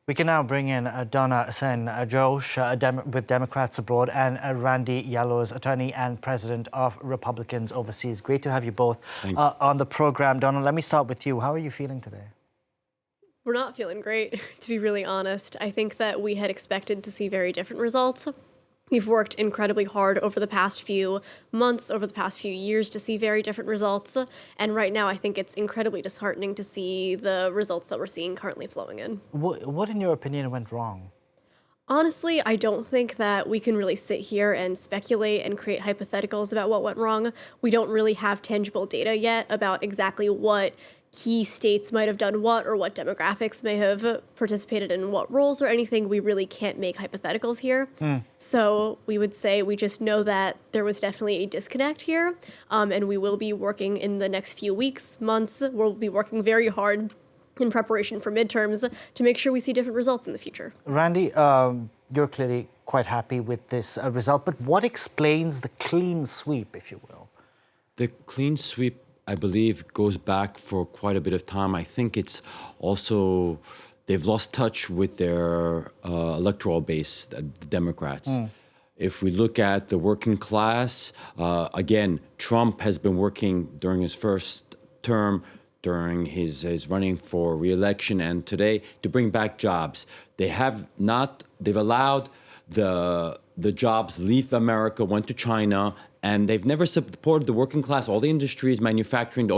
We can now bring in Donna Ghosh with Democrats Abroad and Randy Yaloz, attorney and president of Republicans Overseas. Great to have you both on the program. Donna, let me start with you. How are you feeling today? We're not feeling great, to be really honest. I think that we had expected to see very different results. We've worked incredibly hard over the past few months, over the past few years to see very different results. And right now, I think it's incredibly disheartening to see the results that we're seeing currently flowing in. What in your opinion, went wrong? Honestly, I don't think that we can really sit here and speculate and create hypotheticals about what went wrong. We don't really have tangible data yet about exactly what key states might have done what, or what demographics may have participated in what roles or anything. We really can't make hypotheticals here. So we would say we just know that there was definitely a disconnect here, and we will be working in the next few weeks, months. We'll be working very hard in preparation for midterms to make sure we see different results in the future. Randy, you're clearly quite happy with this result, but what explains the clean sweep, if you will? The clean sweep, I believe, goes back for quite a bit of time. I think it's also, they've lost touch with their electoral base, the Democrats. If we look at the working class, again, Trump has been working during his first term, during his running for re-election, and today to bring back jobs. They've allowed the jobs leave America, went to China, and they've never supported the working class. All the industries, manufacturing, the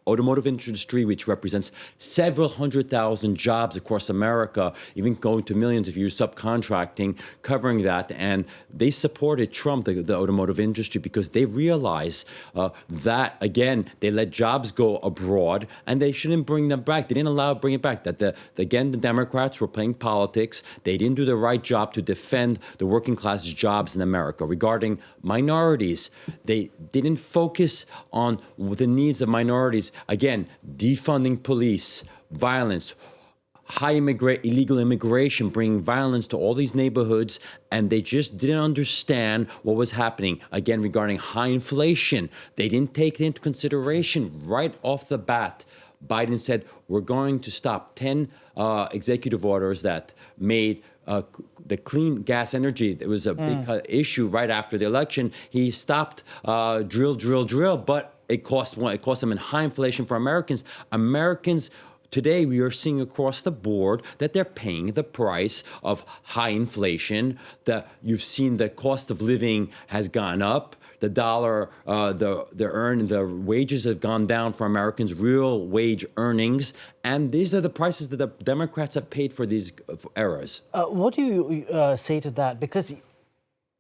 automotive industry, which represents several 100,000 jobs across America, even going to millions if you're subcontracting, covering that. And they supported Trump, the automotive industry, because they realize that, again, they let jobs go abroad and they shouldn't bring them back. They didn't bring it back. Again, the Democrats were playing politics. They didn't do the right job to defend the working class jobs in America. Regarding minorities, they didn't focus on the needs of minorities. Again, defunding police, violence, illegal immigration, bringing violence to all these neighborhoods, and they just didn't understand what was happening. Again, regarding high inflation, they didn't take it into consideration right off the bat. Biden said, we're going to stop 10 executive orders that made the clean gas energy. There was a big issue right after the election. He stopped drill, but it cost them in high inflation for Americans. Americans today, we are seeing across the board that they're paying the price of high inflation. You've seen the cost of living has gone up. The dollar, the wages have gone down for Americans, real wage earnings. And these are the prices that the Democrats have paid for these errors. What do you say to that? Because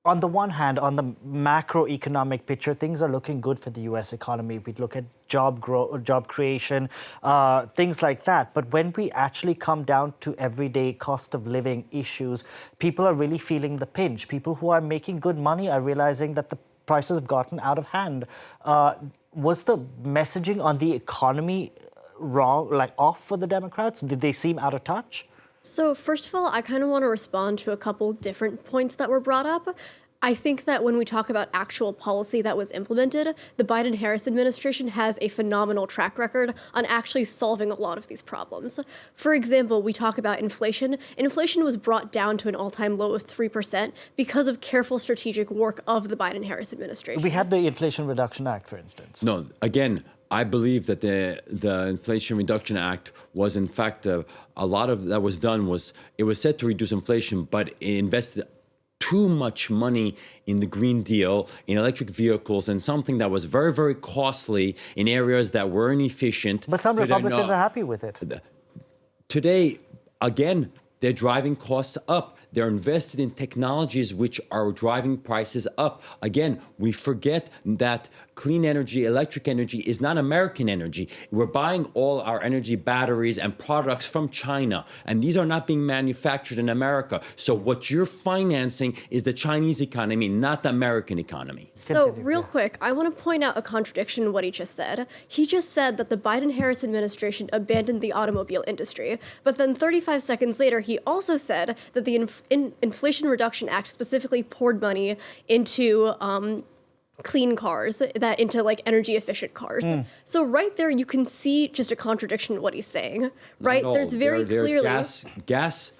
on the one hand, on the macroeconomic picture, things are looking good for the U.S. economy. We look at job growth, job creation, things like that. But when we actually come down to everyday cost of living issues, people are really feeling the pinch. People who are making good money are realizing that the prices have gotten out of hand. Was the messaging on the economy wrong, like off for the Democrats? Did they seem out of touch? So first of all, I kind of want to respond to a couple different points that were brought up. I think that when we talk about actual policy that was implemented, the Biden-Harris administration has a phenomenal track record on actually solving a lot of these problems. For example, we talk about inflation. Inflation was brought down to an all-time low of 3% because of careful strategic work of the Biden-Harris administration. We had the Inflation Reduction Act, for instance. No, again, I believe that the Inflation Reduction Act was, in fact, a lot of that was done it was set to reduce inflation, but it invested too much money in the Green Deal, in electric vehicles, and something that was very, very costly in areas that were inefficient. But some Republicans are happy with it. Today, again, they're driving costs up. They're invested in technologies which are driving prices up. Again, we forget that clean energy, electric energy is not American energy. We're buying all our energy batteries and products from China, and these are not being manufactured in America. So what you're financing is the Chinese economy, not the American economy. So real quick, I want to point out a contradiction in what he just said. He just said that the Biden-Harris administration abandoned the automobile industry, but then 35 seconds later, he also said that the Inflation Reduction Act specifically poured money into clean cars that into like energy efficient cars. So right there, you can see just a contradiction in what he's saying, right? There's very clearly gas no. gas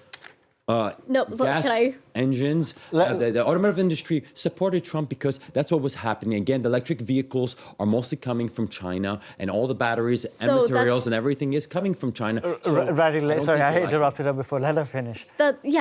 Can I? engines. The automotive industry supported Trump because that's what was happening. Again, the electric vehicles are mostly coming from China, and all the batteries and materials and everything is coming from China. Sorry, I interrupted her before. Let her finish.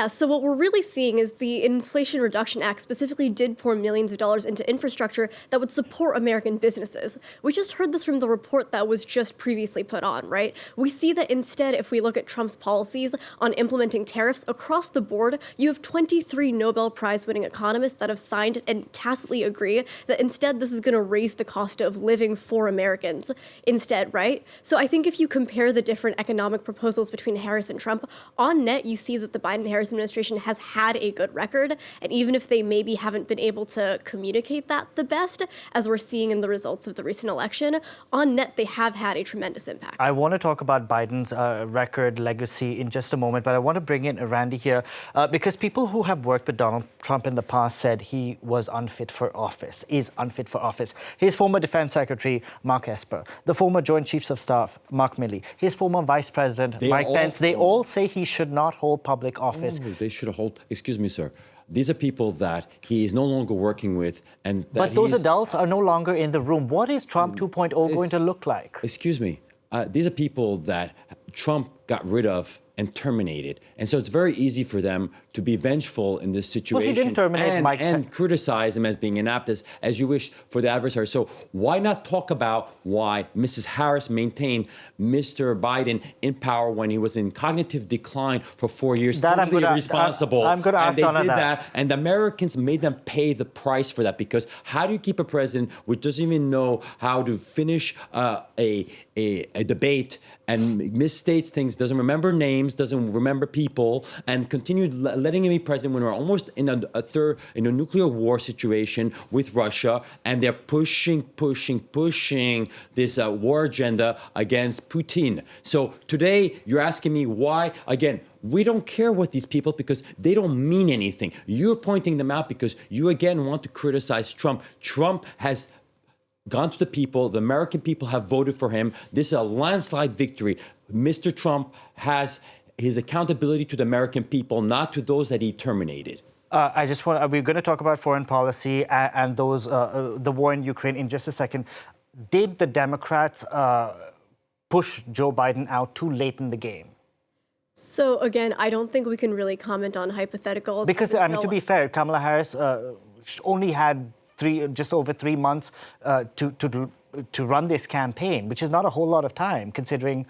So what we're really seeing is the Inflation Reduction Act specifically did pour millions of dollars into infrastructure that would support American businesses. We just heard this from the report that was just previously put on, right? We see that instead, if we look at Trump's policies on implementing tariffs across the board, you have 23 Nobel Prize winning economists that have signed and tacitly agree that instead this is going to raise the cost of living for Americans instead, right? So I think if you compare the different economic proposals between Harris and Trump, on net, you see that the Biden-Harris administration has had a good record. And even if they maybe haven't been able to communicate that the best, as we're seeing in the results of the recent election, on net, they have had a tremendous impact. I want to talk about Biden's record legacy in just a moment, but I want to bring in Randy here because people who have worked with Donald Trump in the past said he was unfit for office, is unfit for office. His former defense secretary, Mark Esper, the former Joint Chiefs of Staff, Mark Milley, his former vice president, Mike Pence, they all say he should not hold public office. Oh, they should hold, excuse me, sir. These are people that he is no longer working with. But those adults are no longer in the room. What is Trump 2.0 going to look like? Excuse me. These are people that Trump got rid of and terminated. And so it's very easy for them to be vengeful in this situation. Well, he didn't terminate Mike Pence. And criticize him as being inept as you wish for the adversary. So why not talk about why Mrs. Harris maintained Mr. Biden in power when he was in cognitive decline for 4 years? That totally irresponsible. I'm going to ask Donna that. And they did that. And the Americans made them pay the price for that, because how do you keep a president who doesn't even know how to finish a debate and misstates things, doesn't remember names, doesn't remember people, and continued letting him be president when we're almost in a nuclear war situation with Russia, and they're pushing this war agenda against Putin. So today you're asking me why, again, we don't care what these people, because they don't mean anything. You're pointing them out because you again want to criticize Trump. Trump has gone to the people. The American people have voted for him. This is a landslide victory. Mr. Trump has his accountability to the American people, not to those that he terminated. We're going to talk about foreign policy and the war in Ukraine in just a second. Did the Democrats push Joe Biden out too late in the game? So again, I don't think we can really comment on hypotheticals. Because, to be fair, Kamala Harris only had just over 3 months to run this campaign, which is not a whole lot of time, considering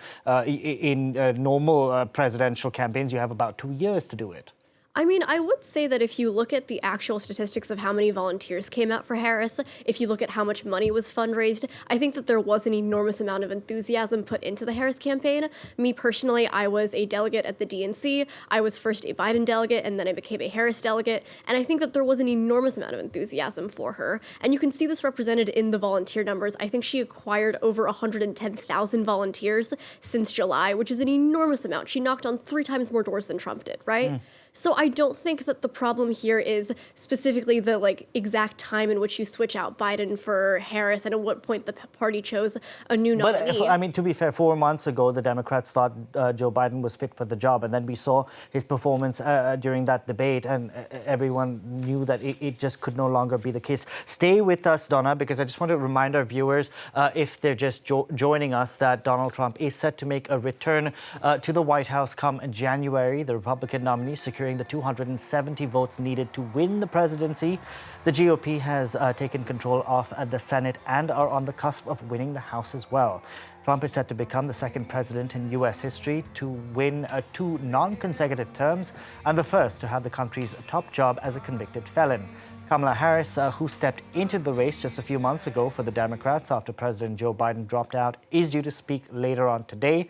in normal presidential campaigns, you have about 2 years to do it. I mean, I would say that if you look at the actual statistics of how many volunteers came out for Harris, if you look at how much money was fundraised, I think that there was an enormous amount of enthusiasm put into the Harris campaign. Me personally, I was a delegate at the DNC. I was first a Biden delegate, and then I became a Harris delegate. And I think that there was an enormous amount of enthusiasm for her. And you can see this represented in the volunteer numbers. I think she acquired over 110,000 volunteers since July, which is an enormous amount. She knocked on 3 times more doors than Trump did, right? So I don't think that the problem here is specifically the exact time in which you switch out Biden for Harris and at what point the party chose a new nominee. But to be fair, 4 months ago, the Democrats thought Joe Biden was fit for the job. And then we saw his performance during that debate, and everyone knew that it just could no longer be the case. Stay with us, Donna, because I just want to remind our viewers, if they're just joining us, that Donald Trump is set to make a return to the White House come January. The Republican nominee securing the 270 votes needed to win the presidency. The GOP has taken control of the Senate and are on the cusp of winning the House as well. Trump is set to become the second president in U.S. history to win 2 non-consecutive terms and the first to have the country's top job as a convicted felon. Kamala Harris, who stepped into the race just a few months ago for the Democrats after President Joe Biden dropped out, is due to speak later on today.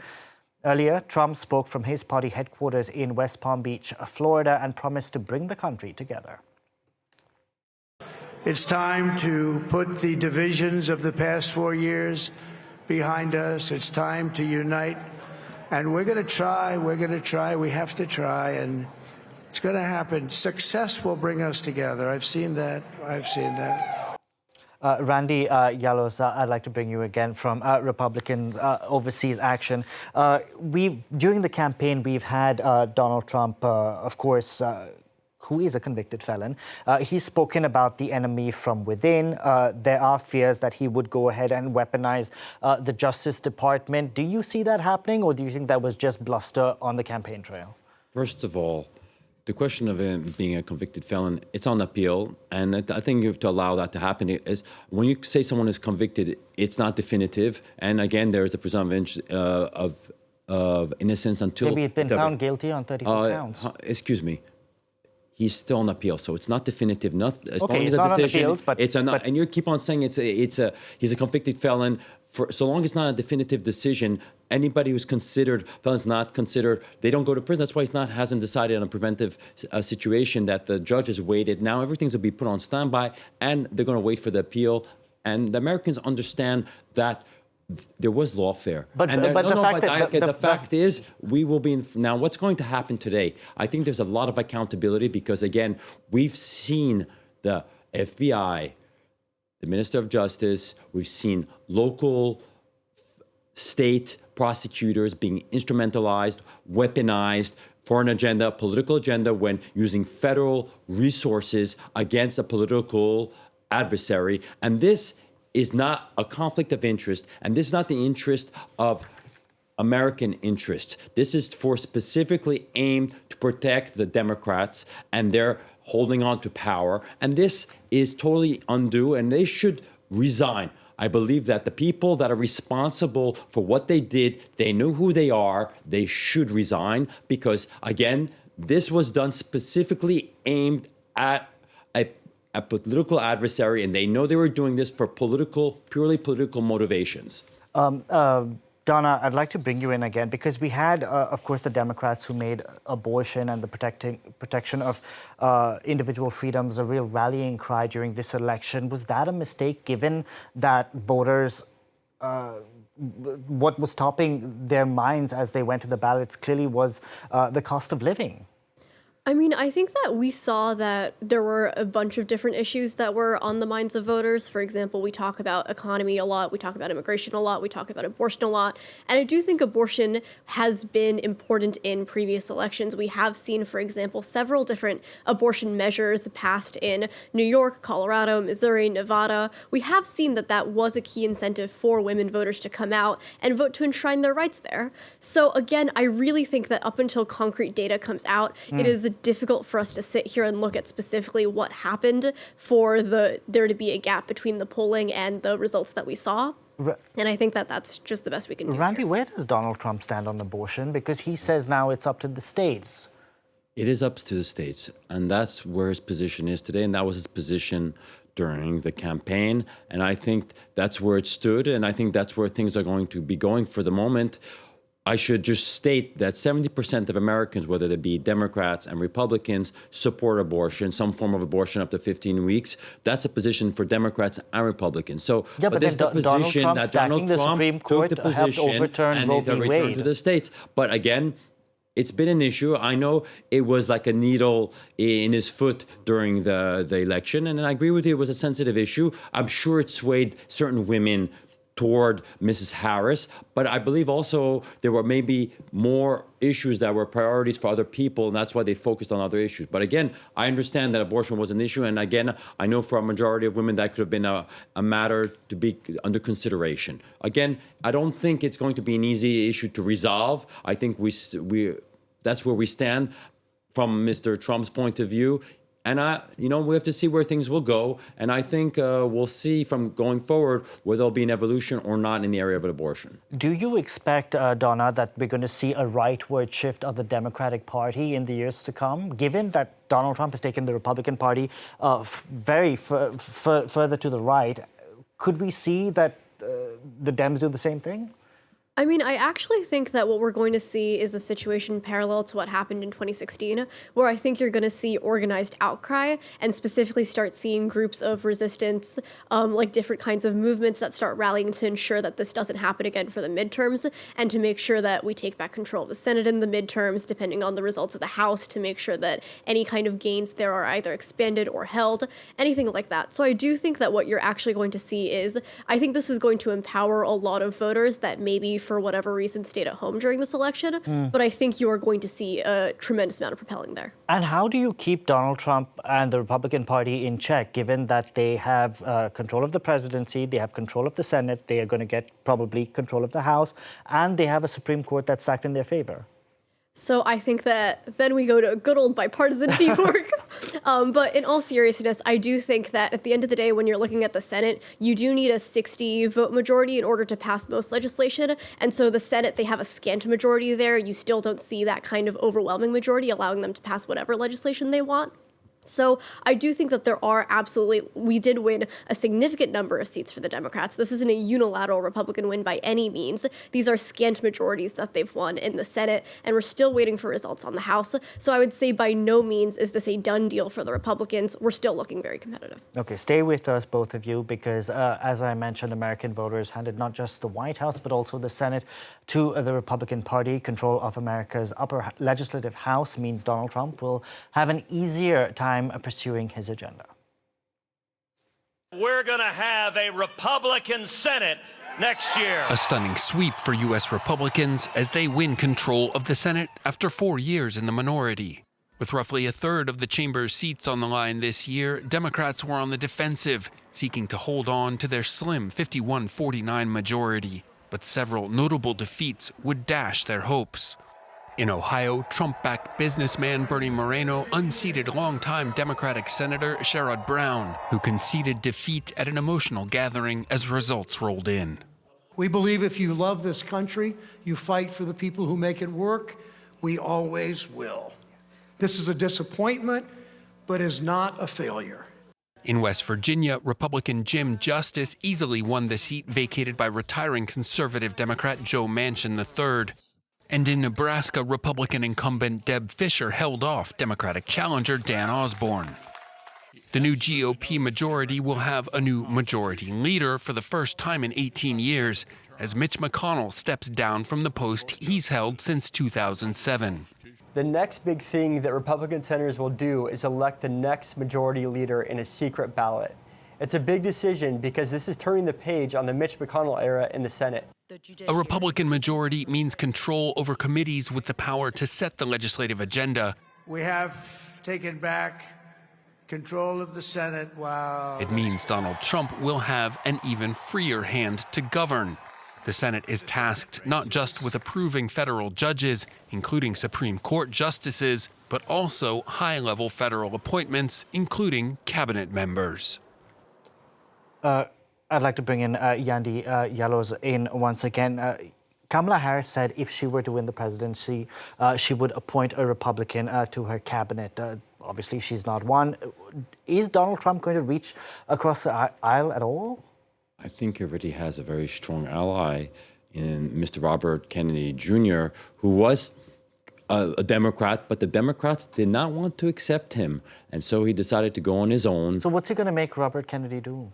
Earlier, Trump spoke from his party headquarters in West Palm Beach, Florida, and promised to bring the country together. It's time to put the divisions of the past 4 years behind us. It's time to unite. And we're going to try, we have to try, and it's going to happen. Success will bring us together. I've seen that. Randy Yaloz, I'd like to bring you again from Republican Overseas Action. During the campaign, we've had Donald Trump, of course, who is a convicted felon. He's spoken about the enemy from within. There are fears that he would go ahead and weaponize the Justice Department. Do you see that happening, or do you think that was just bluster on the campaign trail? First of all, the question of him being a convicted felon, it's on appeal, and I think you have to allow that to happen. Is when you say someone is convicted, it's not definitive, and again, there is a presumption of innocence until... Maybe he's been found guilty on 34 counts. Excuse me. He's still on appeal, so it's not definitive. Not as okay, long as it's a not decision. On appeals, but, it's a not, and you keep on saying he's a convicted felon. For so long as it's not a definitive decision, anybody who's considered felon's not considered. They don't go to prison. That's why hasn't decided on a preventive situation that the judge has waited. Now everything's will be put on standby, and they're going to wait for the appeal. And the Americans understand that there was lawfare. The fact is, we will be now. What's going to happen today? I think there's a lot of accountability because, again, we've seen the FBI, the Minister of Justice, we've seen local, state prosecutors being instrumentalized, weaponized for an agenda, political agenda, when using federal resources against a political adversary. And this is not a conflict of interest, and this is not the interest of American interest. This is for specifically aimed to protect the Democrats and their holding on to power. And this is totally undue, and they should resign. I believe that the people that are responsible for what they did, they know who they are, they should resign because, again, this was done specifically aimed at a political adversary, and they know they were doing this for purely political motivations. Donna, I'd like to bring you in again because we had, of course, the Democrats who made abortion and the protection of individual freedoms a real rallying cry during this election. Was that a mistake, given that voters, what was stopping their minds as they went to the ballots clearly was the cost of living? I mean, I think that we saw that there were a bunch of different issues that were on the minds of voters. For example, we talk about economy a lot, we talk about immigration a lot, we talk about abortion a lot. And I do think abortion has been important in previous elections. We have seen, for example, several different abortion measures passed in New York, Colorado, Missouri, Nevada. We have seen that that was a key incentive for women voters to come out and vote to enshrine their rights there. So again, I really think that up until concrete data comes out, it is difficult for us to sit here and look at specifically what happened for there to be a gap between the polling and the results that we saw. And I think that that's just the best we can do. Randy, where does Donald Trump stand on abortion? Because he says now it's up to the states. It is up to the states, and that's where his position is today, and that was his position during the campaign. And I think that's where it stood, and I think that's where things are going to be going for the moment. I should just state that 70% of Americans, whether they be Democrats and Republicans, support abortion, some form of abortion up to 15 weeks. That's a position for Democrats and Republicans. So, yeah, but this is the position that Donald Trump Supreme Court took the position and they returned to the states. But again, it's been an issue. I know it was like a needle in his foot during the election, and I agree with you, it was a sensitive issue. I'm sure it swayed certain women toward Mrs. Harris, but I believe also there were maybe more issues that were priorities for other people, and that's why they focused on other issues. But again, I understand that abortion was an issue, and again, I know for a majority of women that could have been a matter to be under consideration. Again, I don't think it's going to be an easy issue to resolve. I think that's where we stand from Mr. Trump's point of view. And we have to see where things will go. And I think we'll see from going forward whether there'll be an evolution or not in the area of abortion. Do you expect, Donna, that we're going to see a rightward shift of the Democratic Party in the years to come, given that Donald Trump has taken the Republican Party further to the right? Could we see that the Dems do the same thing? I mean, I actually think that what we're going to see is a situation parallel to what happened in 2016, where I think you're going to see organized outcry and specifically start seeing groups of resistance, like different kinds of movements that start rallying to ensure that this doesn't happen again for the midterms and to make sure that we take back control of the Senate in the midterms, depending on the results of the House, to make sure that any kind of gains there are either expanded or held, anything like that. So I do think that what you're actually going to see is, I think this is going to empower a lot of voters that maybe for whatever reason stayed at home during this election, but I think you are going to see a tremendous amount of propelling there. And how do you keep Donald Trump and the Republican Party in check, given that they have control of the presidency, they have control of the Senate, they are going to get probably control of the House, and they have a Supreme Court that's stacked in their favor? So I think that then we go to good old bipartisan teamwork. But in all seriousness, I do think that at the end of the day, when you're looking at the Senate, you do need a 60-vote majority in order to pass most legislation. And so the Senate, they have a scant majority there. You still don't see that kind of overwhelming majority allowing them to pass whatever legislation they want. So I do think that there are absolutely, we did win a significant number of seats for the Democrats. This isn't a unilateral Republican win by any means. These are scant majorities that they've won in the Senate, and we're still waiting for results on the House. So I would say by no means is this a done deal for the Republicans. We're still looking very competitive. Okay, stay with us, both of you, because as I mentioned, American voters handed not just the White House, but also the Senate to the Republican Party. Control of America's upper legislative house means Donald Trump will have an easier time pursuing his agenda. We're going to have a Republican Senate next year. A stunning sweep for U.S. Republicans as they win control of the Senate after 4 years in the minority. With roughly a third of the chamber's seats on the line this year, Democrats were on the defensive, seeking to hold on to their slim 51-49 majority. But several notable defeats would dash their hopes. In Ohio, Trump-backed businessman Bernie Moreno unseated longtime Democratic Senator Sherrod Brown, who conceded defeat at an emotional gathering as results rolled in. We believe if you love this country, you fight for the people who make it work. We always will. This is a disappointment, but is not a failure. In West Virginia, Republican Jim Justice easily won the seat vacated by retiring conservative Democrat Joe Manchin III. And in Nebraska, Republican incumbent Deb Fischer held off Democratic challenger Dan Osborne. The new GOP majority will have a new majority leader for the first time in 18 years, as Mitch McConnell steps down from the post he's held since 2007. The next big thing that Republican senators will do is elect the next majority leader in a secret ballot. It's a big decision because this is turning the page on the Mitch McConnell era in the Senate. A Republican majority means control over committees with the power to set the legislative agenda. We have taken back control of the Senate. Wow. It means Donald Trump will have an even freer hand to govern. The Senate is tasked not just with approving federal judges, including Supreme Court justices, but also high-level federal appointments, including cabinet members. I'd like to bring in Yaloz in once again. Kamala Harris said if she were to win the presidency, she would appoint a Republican to her cabinet. Obviously, she's not one. Is Donald Trump going to reach across the aisle at all? I think he already has a very strong ally in Mr. Robert Kennedy Jr., who was a Democrat, but the Democrats did not want to accept him. And so he decided to go on his own. So what's he going to make Robert Kennedy do?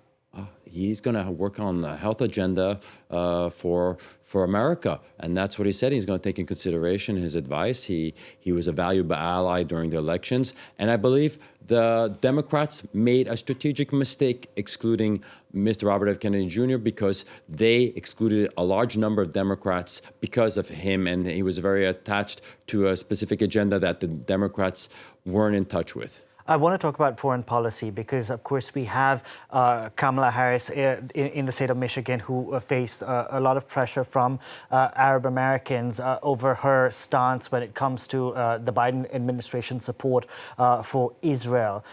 He's going to work on the health agenda for America, and that's what he said. He's going to take in consideration his advice. He was a valuable ally during the elections, and I believe the Democrats made a strategic mistake excluding Mr. Robert F. Kennedy Jr. because they excluded a large number of Democrats because of him, and he was very attached to a specific agenda that the Democrats weren't in touch with. I want to talk about foreign policy because, of course, we have Kamala Harris in the state of Michigan who faced a lot of pressure from Arab Americans over her stance when it comes to the Biden administration support for Israel.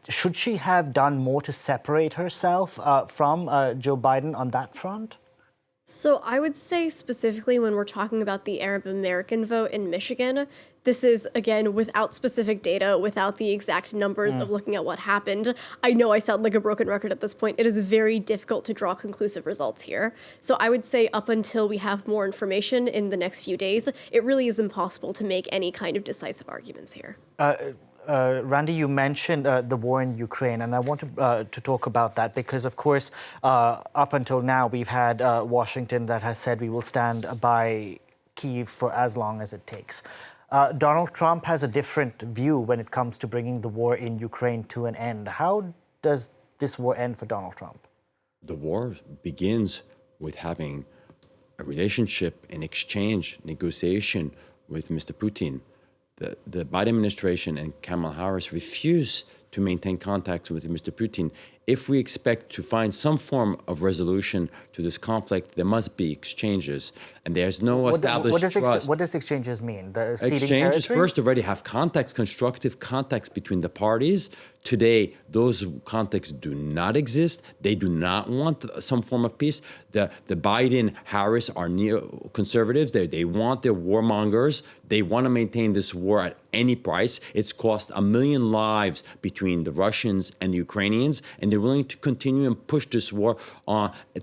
Should she have done more to separate herself from Joe Biden on that front? So I would say specifically when we're talking about the Arab American vote in Michigan, this is, again, without specific data, without the exact numbers of looking at what happened. I know I sound like a broken record at this point. It is very difficult to draw conclusive results here. So I would say up until we have more information in the next few days, it really is impossible to make any kind of decisive arguments here. Randy, you mentioned the war in Ukraine, and I want to talk about that because, of course, up until now, we've had Washington that has said we will stand by Kyiv for as long as it takes. Donald Trump has a different view when it comes to bringing the war in Ukraine to an end. How does this war end for Donald Trump? The war begins with having a relationship, an exchange, negotiation with Mr. Putin. The Biden administration and Kamala Harris refuse to maintain contacts with Mr. Putin. If we expect to find some form of resolution to this conflict, there must be exchanges, and there's no established trust. What does exchanges mean? The ceding Exchanges territory? first already have contacts, constructive contacts between the parties. Today, those contacts do not exist. They do not want some form of peace. The Biden-Harris are neoconservatives. They want their warmongers. They want to maintain this war at any price. It's cost 1 million lives between the Russians and the Ukrainians, and they're willing to continue and push this war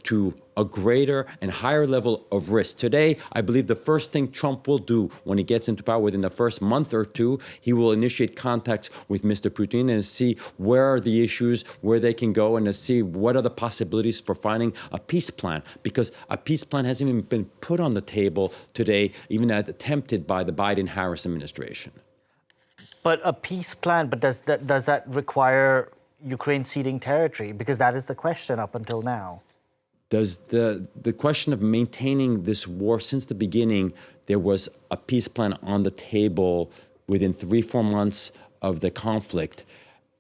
to a greater and higher level of risk. Today, I believe the first thing Trump will do when he gets into power within the first month or two, he will initiate contacts with Mr. Putin and see where are the issues, where they can go, and to see what are the possibilities for finding a peace plan. Because a peace plan hasn't even been put on the table today, even as attempted by the Biden-Harris administration. But a peace plan, but does that require Ukraine ceding territory? Because that is the question up until now. Does the question of maintaining this war, since the beginning, there was a peace plan on the table within 3-4 months of the conflict.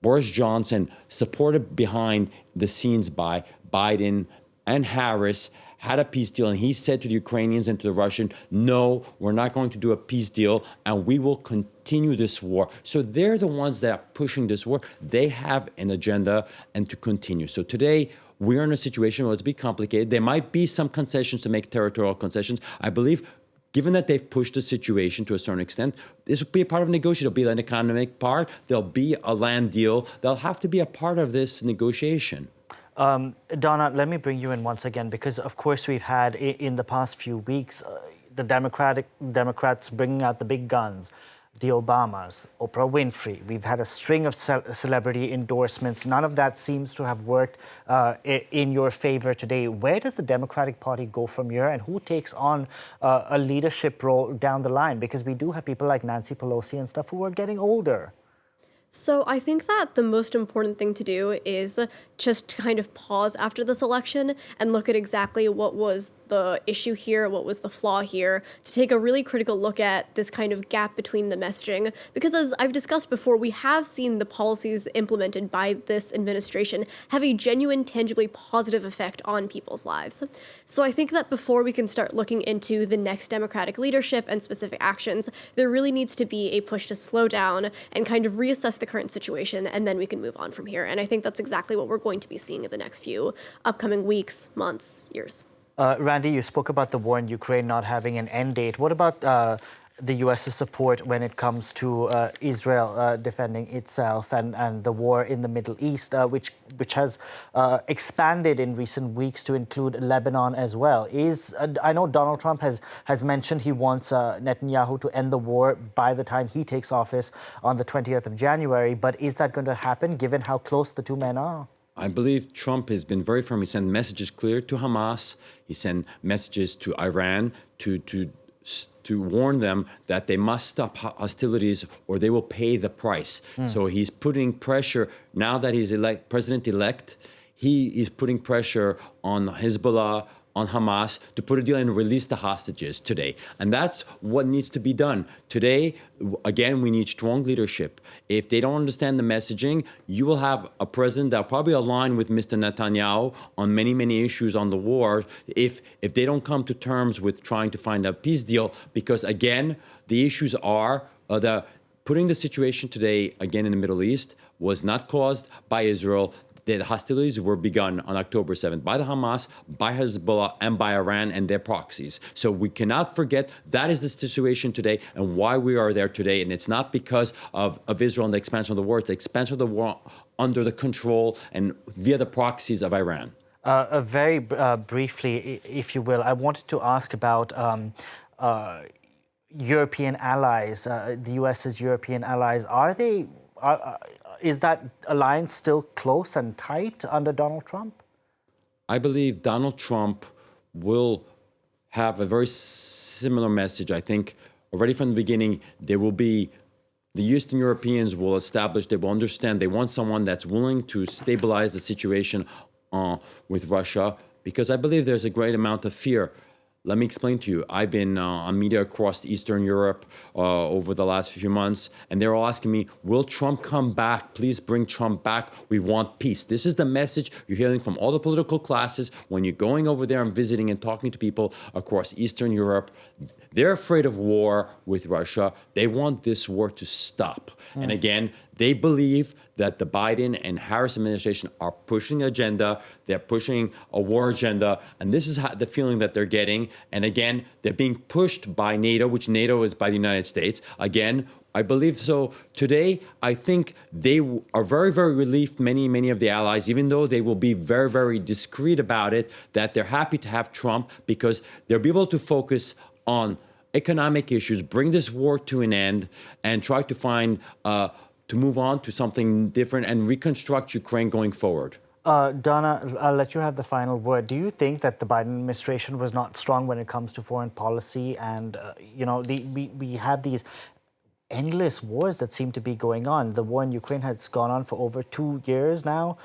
Boris Johnson, supported behind the scenes by Biden and Harris, had a peace deal, and he said to the Ukrainians and to the Russians, no, we're not going to do a peace deal, and we will continue this war. So they're the ones that are pushing this war. They have an agenda and to continue. So today, we're in a situation where it's a bit complicated. There might be some concessions to make territorial concessions. I believe, given that they've pushed the situation to a certain extent, this will be a part of negotiation. There'll be an economic part. There'll be a land deal. They'll have to be a part of this negotiation. Donna, let me bring you in once again, because of course we've had in the past few weeks the Democrats bringing out the big guns, the Obamas, Oprah Winfrey. We've had a string of celebrity endorsements. None of that seems to have worked in your favor today. Where does the Democratic Party go from here, and who takes on a leadership role down the line? Because we do have people like Nancy Pelosi and stuff who are getting older. So I think that the most important thing to do is just to kind of pause after this election and look at exactly what was the issue here, what was the flaw here, to take a really critical look at this kind of gap between the messaging. Because as I've discussed before, we have seen the policies implemented by this administration have a genuine, tangibly positive effect on people's lives. So I think that before we can start looking into the next Democratic leadership and specific actions, there really needs to be a push to slow down and kind of reassess the current situation, and then we can move on from here. And I think that's exactly what we're going to be seeing in the next few upcoming weeks, months, years. Randy, you spoke about the war in Ukraine not having an end date. What about the U.S.'s support when it comes to Israel defending itself and the war in the Middle East, which has expanded in recent weeks to include Lebanon as well? I know Donald Trump has mentioned he wants Netanyahu to end the war by the time he takes office on the 20th of January, but is that going to happen given how close the two men are? I believe Trump has been very firm. He sent messages clear to Hamas. He sent messages to Iran to warn them that they must stop hostilities or they will pay the price. So he's putting pressure, now that he's president-elect, he is putting pressure on Hezbollah, on Hamas, to put a deal and release the hostages today. And that's what needs to be done. Today, again, we need strong leadership. If they don't understand the messaging, you will have a president that will probably align with Mr. Netanyahu on many, many issues on the war if they don't come to terms with trying to find a peace deal. Because, again, the issues are putting the situation today, again, in the Middle East was not caused by Israel. The hostilities were begun on October 7th by the Hamas, by Hezbollah, and by Iran and their proxies. So we cannot forget that is the situation today and why we are there today. And it's not because of Israel and the expansion of the war. It's the expansion of the war under the control and via the proxies of Iran. Very briefly, if you will, I wanted to ask about European allies, the US's European allies. Is that alliance still close and tight under Donald Trump? I believe Donald Trump will have a very similar message. I think already from the beginning, there will be the Eastern Europeans will establish, they will understand, they want someone that's willing to stabilize the situation with Russia, because I believe there's a great amount of fear. Let me explain to you. I've been on media across Eastern Europe over the last few months, and they're all asking me, will Trump come back? Please bring Trump back. We want peace. This is the message you're hearing from all the political classes when you're going over there and visiting and talking to people across Eastern Europe. They're afraid of war with Russia. They want this war to stop. And again, they believe that the Biden and Harris administration are pushing an agenda. They're pushing a war agenda. And this is the feeling that they're getting. And again, they're being pushed by NATO, which NATO is by the United States. Again, I believe so. Today, I think they are very, very relieved, many of the allies, even though they will be very, very discreet about it, that they're happy to have Trump because they'll be able to focus on economic issues, bring this war to an end, and try to find to move on to something different and reconstruct Ukraine going forward. Donna, I'll let you have the final word. Do you think that the Biden administration was not strong when it comes to foreign policy? And, we have these endless wars that seem to be going on. The war in Ukraine has gone on for over 2 years now.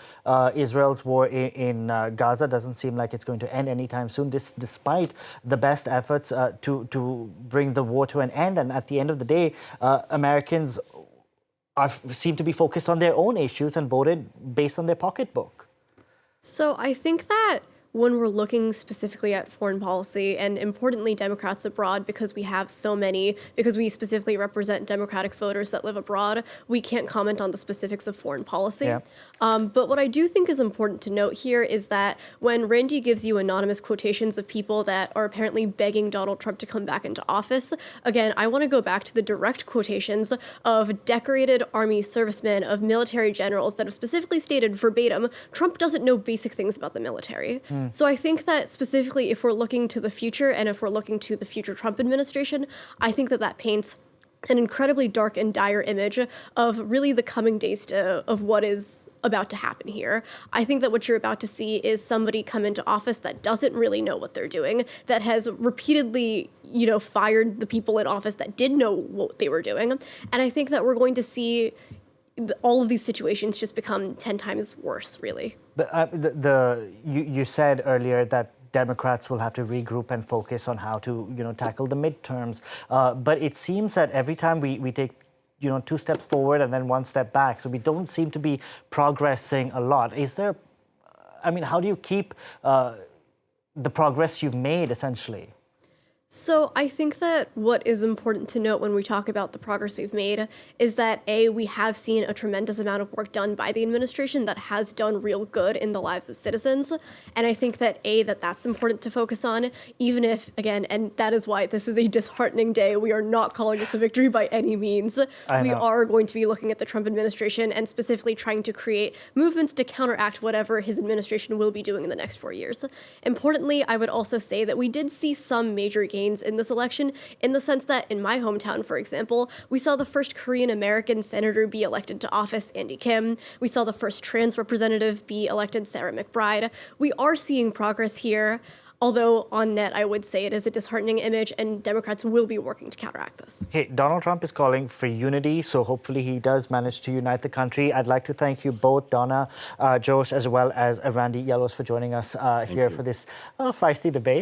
Israel's war in Gaza doesn't seem like it's going to end anytime soon, despite the best efforts to bring the war to an end. And at the end of the day, Americans seem to be focused on their own issues and voted based on their pocketbook. So I think that when we're looking specifically at foreign policy, and importantly Democrats abroad, because we specifically represent Democratic voters that live abroad, we can't comment on the specifics of foreign policy. Yeah. But what I do think is important to note here is that when Randy gives you anonymous quotations of people that are apparently begging Donald Trump to come back into office, again, I want to go back to the direct quotations of decorated Army servicemen, of military generals that have specifically stated verbatim, Trump doesn't know basic things about the military. So I think that specifically if we're looking to the future and if we're looking to the future Trump administration, I think that paints an incredibly dark and dire image of really the coming days of what is about to happen here. I think that what you're about to see is somebody come into office that doesn't really know what they're doing, that has repeatedly, fired the people in office that did know what they were doing. And I think that we're going to see all of these situations just become 10 times worse, really. But you said earlier that Democrats will have to regroup and focus on how to, tackle the midterms. But it seems that every time we take, 2 steps forward and then 1 step back, so we don't seem to be progressing a lot. Is there, how do you keep the progress you've made, essentially? So I think that what is important to note when we talk about the progress we've made is that, A, we have seen a tremendous amount of work done by the administration that has done real good in the lives of citizens. And I think that, A, that's important to focus on, even if, again, and that is why this is a disheartening day. We are not calling this a victory by any means. We are going to be looking at the Trump administration and specifically trying to create movements to counteract whatever his administration will be doing in the next 4 years. Importantly, I would also say that we did see some major gains in this election, in the sense that in my hometown, for example, we saw the first Korean-American senator be elected to office, Andy Kim. We saw the first trans representative be elected, Sarah McBride. We are seeing progress here, although on net, I would say it is a disheartening image, and Democrats will be working to counteract this. Hey, Donald Trump is calling for unity, so hopefully he does manage to unite the country. I'd like to thank you both, Donna Ghosh, as well as Randy Yaloz, for joining us here for this feisty debate.